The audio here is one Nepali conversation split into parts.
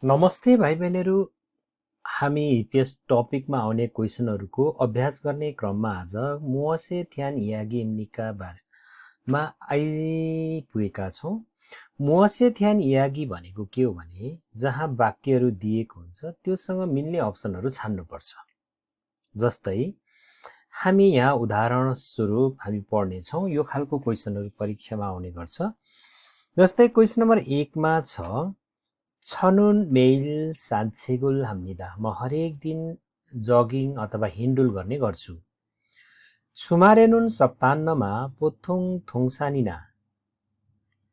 नमस्ते भाइ बहिनीहरू। हामी यस टपिकमा आउने क्वेसनहरूको अभ्यास गर्ने क्रममा आज मुअसे थ्यान यागी इम्निका बारेमा आइपुगेका छौँ। मुअसे थ्यान यागी भनेको के हो भने जहाँ वाक्यहरू दिएको हुन्छ त्योसँग मिल्ने अप्सनहरू छान्नुपर्छ। जस्तै हामी यहाँ उदाहरण स्वरूप हामी पढ्नेछौँ। यो खालको क्वेसनहरू परीक्षामा आउने गर्छ। जस्तै क्वेसन नम्बर 1 मा छ छनुन मेल सान्छेगुल हाम्निदा म हरेक दिन जगिङ अथवा हिन्डुल गर्ने गर्छु। छुमारेनुन सप्तान्नमा पोथुङ थुङसानिना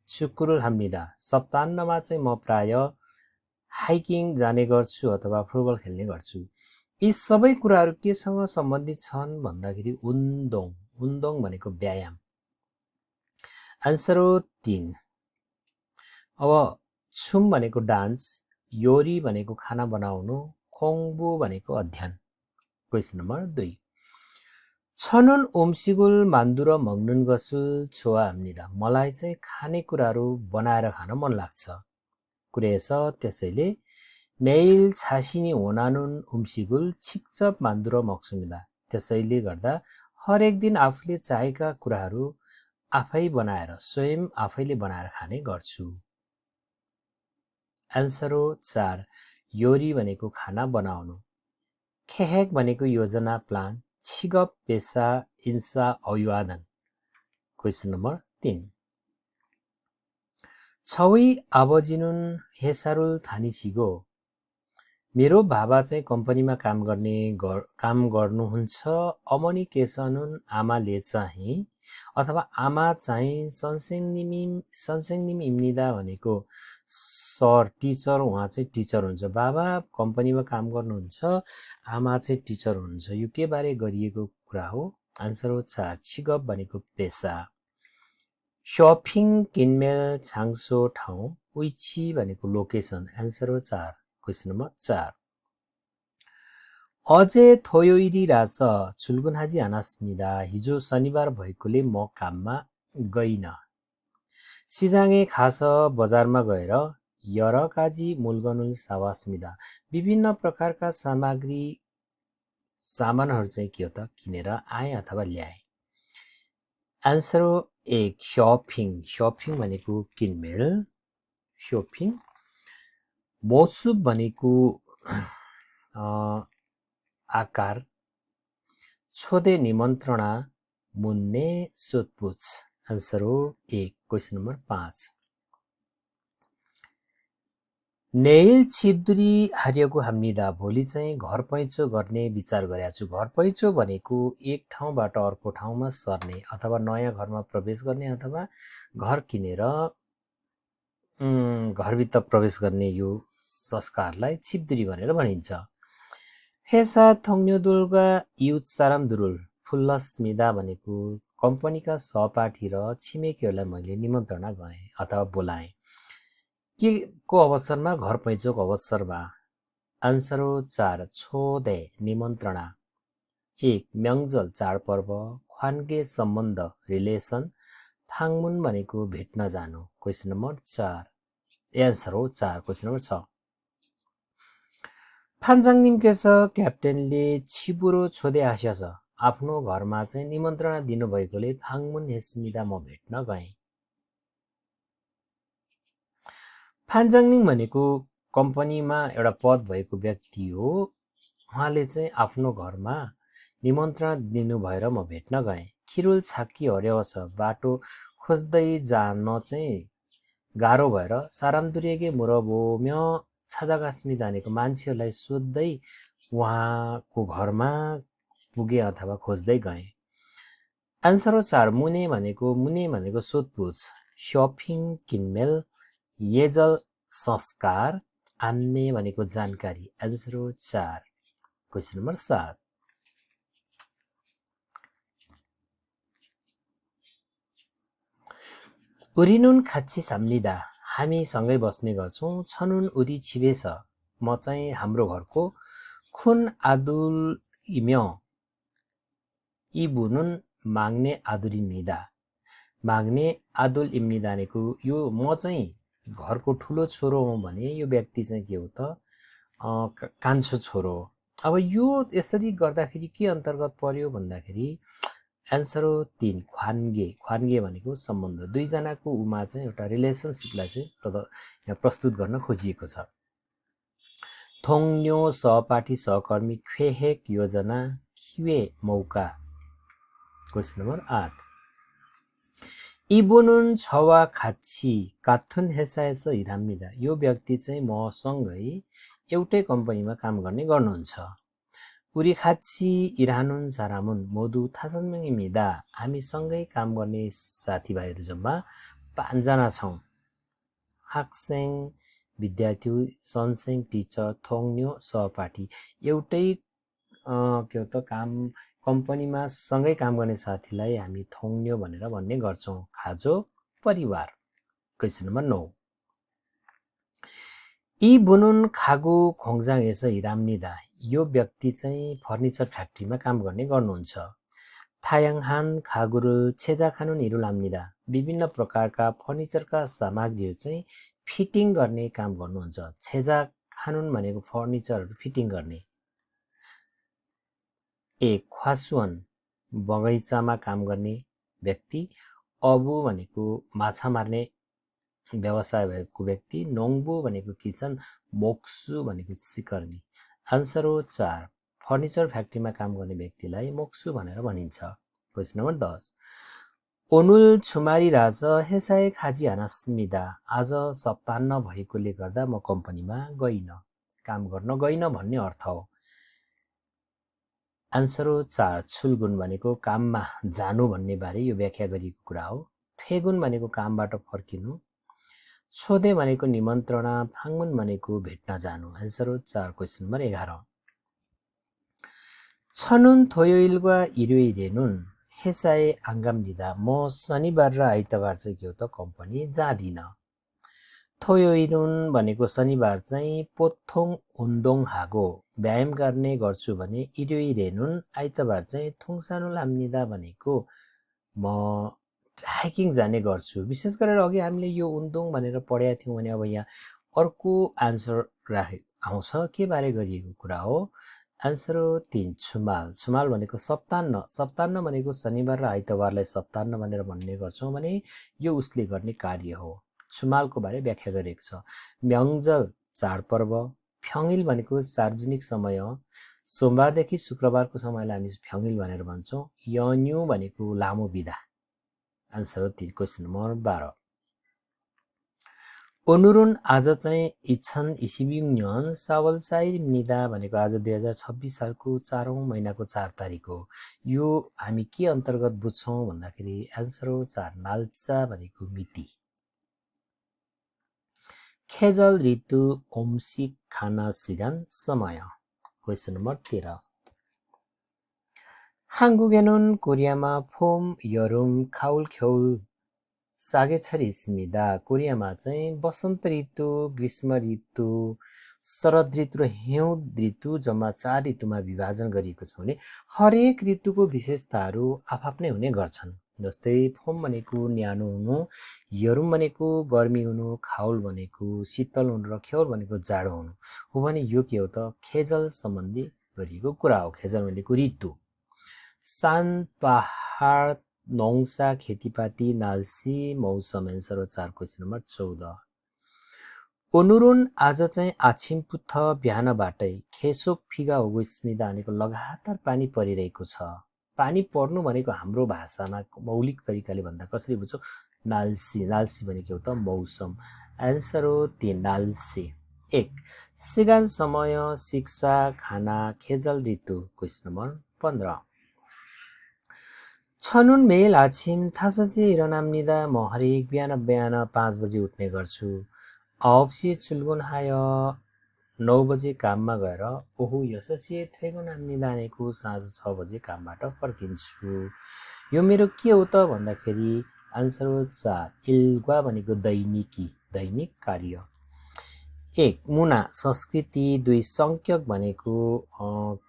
चुकुरुल हाम्निदा सप्तान्नमा चाहिँ म प्राय हाइकिङ जाने गर्छु अथवा फुटबल खेल्ने गर्छु। यी सबै कुराहरू केसँग सम्बन्धित छन् भन्दाखेरि उन्दोङ भनेको व्यायाम। आन्सर हो 3। अब छुम भनेको डान्स, योरी भनेको खाना बनाउनु, खोङबु भनेको अध्ययन। क्वेसन नम्बर 2 छनुन ओम्सिगुल मान्दुर मग्नुन गसुल छोवा हाम्निदा मलाई चाहिँ खानेकुराहरू बनाएर खान मन लाग्छ। कुरेछ त्यसैले मेल छासिनी होनानुन ओम्सिगुल छिक्चप मान्दुर मक्सुमिदा त्यसैले गर्दा हरेक दिन आफूले चाहेका कुराहरू स्वयं आफैले बनाएर खाने गर्छु। आन्सर हो 4। योरी भनेको खाना बनाउनु, खेहेक भनेको योजना प्लान, छिगप पेसा इन्सा अभिवादन। क्वेसन नम्बर 3 छवी आबजिनुन हेसारुल थानी छिगो मेरो बाबा चाहिँ कम्पनीमा काम गर्नुहुन्छ। अमनी केसनुन आमाले चाहिँ अथवा आमा चाहिँ सन्सेङनिम इम्निदा भनेको सर टिचर, उहाँ चाहिँ टिचर हुन्छ। बाबा कम्पनीमा काम गर्नुहुन्छ, आमा चाहिँ टिचर हुनुहुन्छ। यो के बारे गरिएको कुरा हो? आन्सर हो 4 छिगप भनेको पेसा। सपिङ किनमेल छाङसो ठाउँ, उइची भनेको लोकेसन। आन्सर हो 4। क्वेसन नम्बर 4 अझै थोयोइरी रास छुल्गुनहाजी आनास्मिदा हिजो शनिबार भएकोले म काममा गइन। सिजाङे खास बजारमा गएर यरकाजी मुलगनुल सावास्मिदा विभिन्न प्रकारका सामानहरू चाहिँ के हो त किनेर आए अथवा ल्याए। आन्सर हो 1 सपिङ भनेको किनमेल, सपिङ। मोत्सुब भनेको आकार, छोदे निमन्त्रणा, मुन्ने सोधपुछ। आन्सर हो 1। क्वेसन नम्बर 5 नेल छिपदुरी हारिएको हाम्निदा भोलि चाहिँ घर पैँचो गर्ने विचार गरेका छु। घर पैँचो भनेको एक ठाउँबाट अर्को ठाउँमा सर्ने अथवा नयाँ घरमा प्रवेश गर्ने अथवा घर किनेर घरभित्र प्रवेश गर्ने यो संस्कारलाई छिपदुरी भनेर भनिन्छ। हेसा थोङ्न्योदुलगा युथ साराम दुरुल फुल्लस्मिदा भनेको कम्पनीका सहपाठी र छिमेकीहरूलाई मैले निमन्त्रणा गरेँ अथवा बोलाएँ। के को अवसरमा? घर पैँचोको अवसरमा। आन्सर हो 4 छोदे निमन्त्रणा। 1 म्याङ्जल चाडपर्व, ख्वान्गे सम्बन्ध रिलेसन, फाङमुन भनेको भेट्न जानु। क्वेसन नम्बर 4 एन्सर हो 4। क्वेसन नम्बर 6 फान्जाङ निम्केछ क्याप्टेनले छिबुरो छोदे आस्या छ आफ्नो घरमा चाहिँ निमन्त्रणा दिनुभएकोले फाङमुन हेस्मिदा म भेट्न गएँ। फान्जाङनिङ भनेको कम्पनीमा एउटा पद भएको व्यक्ति हो। उहाँले चाहिँ आफ्नो घरमा निमन्त्रणा दिनु भएर म भेट्न गएँ। खिरुल छाकी हर्याव छ बाटो खोज्दै जान चाहिँ गाह्रो भएर सारामदुरेगे मुरबोम्य छाजागास्मिदा भनेको मान्छेहरूलाई सोध्दै उहाँको घरमा पुगे अथवा खोज्दै गएँ। आन्सर हो 4 मुने भनेको सोधपुछ, सपिङ किनमेल, येजल संस्कार, आन्ने भनेको जानकारी। आन्सर हो 4। क्वेसन नम्बर 7 उरिनुन खाच्ची साम्लिदा हामी सँगै बस्ने गर्छौँ। छनुन उरी छिबेछ म चाहिँ हाम्रो घरको खुन आदुल इम्य इबुनुन माग्ने आदुरी मिदा माग्ने आदुल इम्निदा भनेको यो म चाहिँ घरको ठुलो छोरो हुँ भने यो व्यक्ति चाहिँ के हो त कान्छो छोरो हो। अब यो यसरी गर्दाखेरि के अन्तर्गत पर्यो भन्दाखेरि एन्सर हो 3 ख्वान्गे। ख्वान्गे भनेको सम्बन्ध, दुईजनाको उमा चाहिँ एउटा रिलेसनसिपलाई चाहिँ यहाँ प्रस्तुत गर्न खोजिएको छ। थोङ्न्यो सहपाठी सहकर्मी ख्वेहेक योजना खिवे मौका। क्वेसन नम्बर 8 इबोनुन छवा खाची काथुन हेसाएस हिराम्मिदा। यो व्यक्ति चाहिँ मसँगै एउटै कम्पनीमा काम गर्ने गर्नुहुन्छ। उरी खाची इरानुन सारामुन मोदु थासनमिदा। हामी सँगै काम गर्ने साथीभाइहरू जम्मा 5 जना छौँ। हाक्सेङ विद्यार्थी, सनसेङ टिचर, थोङ्न्यो सहपाठी। एउटै के हो त कम्पनीमा सँगै काम गर्ने साथीलाई हामी थोङ्न्यो भनेर भन्ने गर्छौँ। खाजो परिवार। क्वेसन नम्बर 9 यी बुनुन खागु खोङ्जाङ एस हिराम्निदा। यो व्यक्ति चाहिँ फर्निचर फ्याक्ट्रीमा काम गर्ने गर्नुहुन्छ। थायाङहान खागुरुल छेजा खानुन हिरुलाम्निदा। विभिन्न प्रकारका फर्निचरका सामग्रीहरू चाहिँ फिटिङ गर्ने काम गर्नुहुन्छ। छेजा खानुन भनेको फर्निचरहरू फिटिङ गर्ने। ख्वासुन बगैँचामा काम गर्ने व्यक्ति। अबु भनेको माछा मार्ने व्यवसाय भएको व्यक्ति। नोङ्बु भनेको किसान। मोक्सु भनेको सिकर्मी। आन्सर हो 4 फर्निचर फ्याक्ट्रीमा काम गर्ने व्यक्तिलाई मोक्सु भनेर भनिन्छ। क्वेसन नम्बर 10 ओनुल छुमारी राज हेसाए खाजी हानास्मिदा। आज सप्ताहन्न भएकोले गर्दा म कम्पनीमा गइन, काम गर्न गइन भन्ने अर्थ हो। आन्सर हो 4 छुलगुन भनेको काममा जानु भन्ने बारे यो व्याख्या गरिएको कुरा हो। फेगुन भनेको कामबाट फर्किनु। छोदे भनेको निमन्त्रणा। फाङ्मुन भनेको भेट्न जानु। आन्सर हो 4 क्वेसन नम्बर 11 छनुन थोयोइलवा इरुइरेनुन हेसाए आङ्गाम्निदा। म शनिबार र आइतबार चाहिँ के हो त कम्पनी जाँदिन। थोयोइरुन भनेको शनिबार चाहिँ पोथोङ हुन्दोङ हागो व्यायाम गर्ने गर्छु भने, इरुइरेनुन आइतबार चाहिँ थोङसानु लाम्निदा भनेको म हाइकिङ जाने गर्छु। विशेष गरेर अघि हामीले यो उन्दोङ भनेर पढेका थियौँ भने अब यहाँ अर्को आन्सर आउँछ के बारे गरिएको कुरा हो। आन्सर हो 3 छुमाल। छुमाल भनेको सप्ताहन्न। सप्ताहन्न भनेको शनिबार र आइतबारलाई सप्ताहन्न भनेर भन्ने गर्छौँ भने यो उसले गर्ने कार्य हो। छुमालको बारे व्याख्या गरिएको छ। म्यङ्जल चाडपर्व। फ्यङ्गिल भनेको सार्वजनिक समय। सोमबारदेखि शुक्रबारको समयलाई हामी फ्यङ्गिल भनेर भन्छौँ। यन्यु भनेको लामो बिदा। आन्सर हो 3 क्वेसन नम्बर 12 ओनुरुन आज चाहिँ इछन इसिबिङन सावलसाइनिदा भनेको आज 2026 सालको 4औं महिनाको 4 तारिक हो। यो हामी के अन्तर्गत बुझ्छौँ भन्दाखेरि आन्सर हो 4 नाल्चा भनेको मिति। खेजल ऋतु ओम्सिक खाना सिगान समय। क्वेसन नम्बर 13 한국에는 कोरियामा फोम यरुम खाउल ख्यौल सागेछरिस्मिदा। कोरियामा चाहिँ वसन्त ऋतु, ग्रीष्म ऋतु, शरद ऋतु र हिउँद ऋतु जम्मा 4 ऋतुमा विभाजन गरिएको छ भने हरेक ऋतुको विशेषताहरू आफआफ्नै हुने गर्छन्। जस्तै फोम भनेको न्यानो हुनु, यरुम भनेको गर्मी हुनु, खाउल भनेको शीतल हुनु र ख्यौल भनेको जाडो हुनु हो भने यो के हो त खेजल सम्बन्धी गरिएको कुरा हो। खेजल भनेको ऋतु। सान पहाड नौसा खेतीपाती नाल्सी मौसम। एन्सर हो 4 क्वेसन नम्बर 14 ओनुरुन आज चाहिँ आछिमपुथ बिहानबाटै खेसोक फिगा होगुस्मिदा भनेको लगातार पानी परिरहेको छ। पानी पर्नु भनेको हाम्रो भाषामा मौलिक तरिकाले भन्दा कसरी बुझ्छौँ नाल्सी। नाल्सी भनेको हो त मौसम। एन्सर हो 3 नाल्सी। 1 सिगान समय, शिक्षा, खाना, खेजल ऋतु। क्वेसन नम्बर 15 छनुन मेल आछिम थाससी हिरनाम्निदा। म हरेक बिहान 5 बजी उठ्ने गर्छु। अफसी चुल्गुन हाय 9 बजे काममा गएर ओहु यससी थेगुन नाम्निदा भनेको साँझ 6 बजे कामबाट फर्किन्छु। यो मेरो के हो त भन्दाखेरि आन्सर हो 4 इल्गा भनेको दैनिकी, दैनिक कार्य। 1 मुना संस्कृति। 2 संख्यक भनेको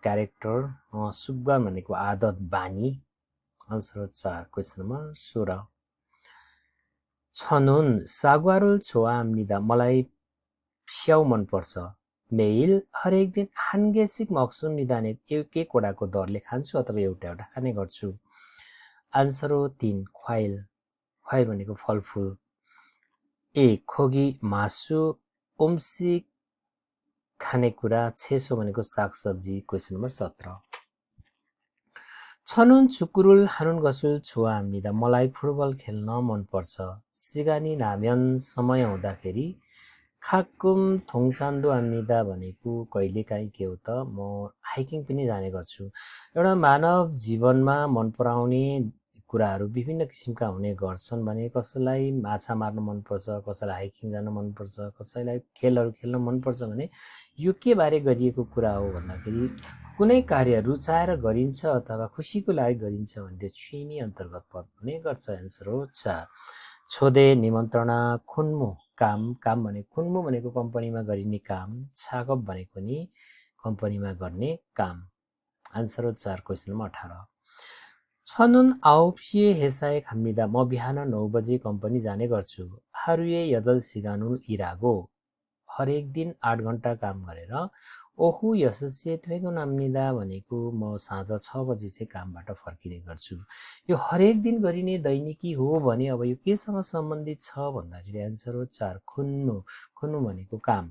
क्यारेक्टर। सुब्बा भनेको आदत बानी। आन्सर हो 4 क्वेसन नम्बर 16 저는 사과를 좋아합니다. मलाई स्याउ मनपर्छ. 매일 हरेक दिन 한 개씩 먹습니다. एक एकवटाको दरले खान्छु अथवा एउटा एउटा खाने गर्छु. आन्सर हो 3 ख्वाइल. ख्वाइल भनेको फलफुल. ए खोगी मासु उम्सिक खानेकुरा. छेसो भनेको सागसब्जी. Question number 17. 저는 축구를 하는 것을 좋아합니다. मलाई फुटबल खेल्न मनपर्छ. 시간이 나면 समय हुँदाखेरि 가끔 동산도 합니다 भनेको कहिलेकाहीँ के हो त म हाइकिङ पनि जाने गर्छु. एउटा मानव जीवनमा मन पराउने कुराहरू विभिन्न किसिमका हुने गर्छन् भने कसैलाई माछा मार्न मनपर्छ, कसैलाई हाइकिङ जान मनपर्छ, कसैलाई खेलहरू खेल्न मनपर्छ भने यो के बारे गरिएको कुरा हो भन्दाखेरि कुनै कार्य रुचाएर गरिन्छ अथवा खुसीको लागि गरिन्छ भने त्यो 취미 अन्तर्गत पर्ने गर्छ. एन्सर हो 4. छोदे निमन्त्रणा खुन्मु काम. काम भनेको खुन्मु भनेको कम्पनीमा गरिने काम. छागप भनेको नि कम्पनीमा गर्ने काम. आन्सर हो 4. Question number 18. 저는 9시에 회사에 갑니다. म बिहान 9 बजे कम्पनी जाने गर्छु. 하루에 8시간을 일하고 हरेक दिन 8 घण्टा काम गरेर ओहु 6시에 퇴근합니다 भनेको म साँझ 6 बजी चाहिँ कामबाट फर्किने गर्छु. यो हरेक दिन गरिने दैनिकी हो भने अब यो केसँग सम्बन्धित छ भन्दाखेरि एन्सर हो 4 खुन्नु. खुन्नु भनेको काम.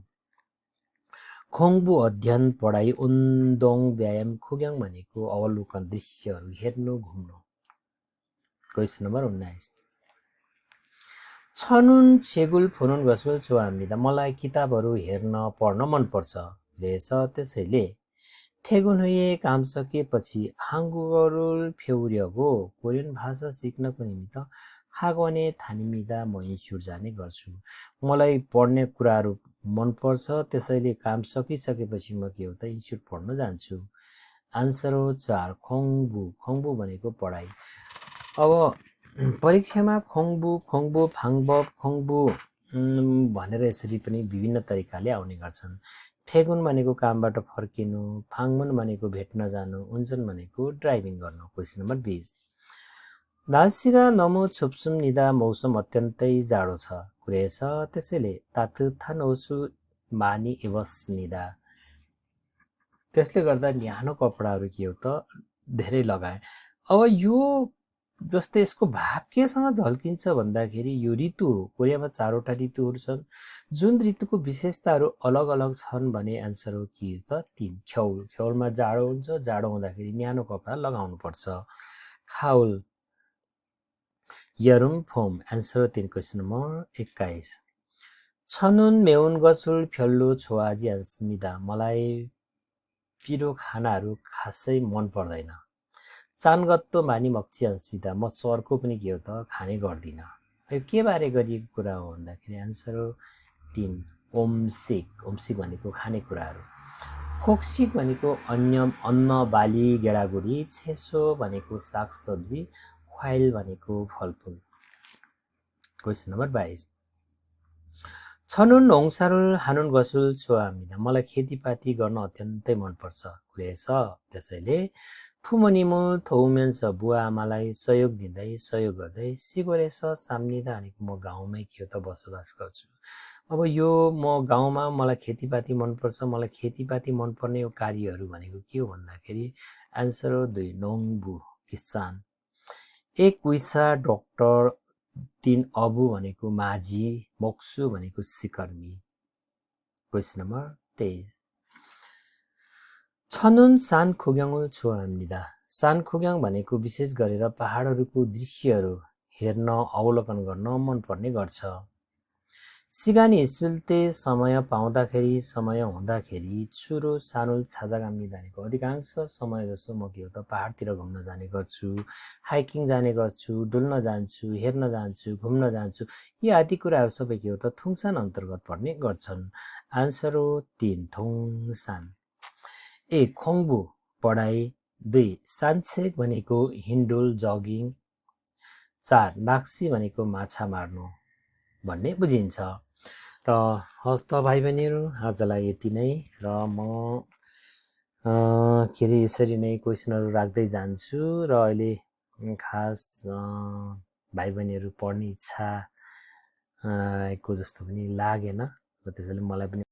खोङ्बु अध्ययन पढाइ उन्दोङ व्यायाम खुग्याङ भनेको अवलोकन दृश्यहरू हेर्नु घुम्नु. Question number 19. 저는 책을 보는 것을 좋아합니다. मलाई किताबहरू हेर्न पढ्न मनपर्छ. 그래서 त्यसैले 퇴근 후에 काम सकिएपछि 한국어를 배우려고 कोरियन भाषा सिक्नको निमित्त 학원에 다닙니다. म इन्स्टिट्युट जाने गर्छु. मलाई पढ्ने कुराहरू मनपर्छ त्यसैले काम सकिसकेपछि म के हो त इन्स्टिट्युट पढ्न जान्छु. आन्सर हो 4 खोङ्बु. खोङ्बु भनेको पढाइ. अब परीक्षामा खोङ्बु भाङबब खोङ्बु भनेर यसरी पनि विभिन्न तरिकाले आउने गर्छन्. 퇴근 भनेको कामबाट फर्किनु, भाङमुन भनेको भेट्न जानु, 운전 भनेको ड्राइभिङ गर्नु. Question number 20. 날씨가 너무 춥습니다. मौसम अत्यन्तै जाडो छ. 그래서 त्यसैले 따뜻한 옷을 많이 입었습니다. त्यसले गर्दा न्यानो कपडाहरू के हो त धेरै लगाए. अब यो जस्तै यसको भाव केसँग झल्किन्छ भन्दाखेरि यो ऋतु हो. कोरियामा 4वटा ऋतुहरू छन्. जुन ऋतुको विशेषताहरू अलग अलग छन् भने एन्सर हो के त 3 ख्यौल. ख्यौलमा जाडो हुन्छ. जाडो हुँदाखेरि न्यानो कपडा लगाउनु पर्छ. खाउल यरुम फोम. एन्सर हो 3 क्वेसन नम्बर 21. 저는 매운 것을 별로 좋아하지 않습니다. मलाई पिरो खानाहरू खासै मन पर्दैन. चानगत्तो मानी मक्ची अन्स्मिता. म चर्को पनि के हो त खाने गर्दिन. यो के बारे गरिएको कुरा हो भन्दाखेरि एन्सर हो 3 ओम्सिक. ओम्सिक भनेको खानेकुराहरू. खोक्सिक भनेको अन्न बाली गेडागुडी. छेसो भनेको सागसब्जी. ख्वाइल भनेको फलफुल. Question number 22. 저는 농사를 하는 것을 좋아합니다. मलाई खेतीपाती गर्न अत्यन्तै मनपर्छ. 그래서 त्यसैले 부모님을 도우면서 बुवाआमालाई सहयोग दिँदै सहयोग गर्दै सि골에서 삽니다 भनेको म गाउँमै के हो त बसोबास गर्छु. अब यो म गाउँमा मलाई खेतीपाती मनपर्छ. मलाई खेतीपाती मनपर्ने यो कार्यहरू भनेको के हो भन्दाखेरि एन्सर हो 2 नोङ्बु किसान. एक विसा डक्टर. 3 अबु भनेको माझी. मोक्सु भनेको सिकर्मी. Question number 23. 저는 산구경을 좋아합니다. 산구경 भनेको विशेष गरेर पहाडहरूको दृश्यहरू हेर्न अवलोकन गर्न मनपर्ने गर्छ. सिगानी सुल्ते समय पाउँदाखेरि समय हुँदाखेरि चुरो सानुल छाजागामी भनेको अधिकांश समय जसो म के हो त पहाडतिर घुम्न जाने गर्छु, हाइकिङ जाने गर्छु, डुल्न जान्छु, हेर्न जान्छु, घुम्न जान्छु. यी आदि कुराहरू सबै के हो त थुङसान अन्तर्गत पर्ने गर्छन्. आन्सर हो 3 थुङसान. 1 खोङ्बु पढाइ. 2 सान्छेक भनेको हिन्डुल जगिङ. 4 नाक्सी भनेको माछा मार्नु भन्ने बुझिन्छ. र हस् त भाइ बहिनीहरू आजलाई यति नै. र म के अरे यसरी नै क्वेसनहरू राख्दै जान्छु. र अहिले खास भाइ बहिनीहरू पढ्ने इच्छा को जस्तो पनि लागेन र त्यसैले मलाई पनि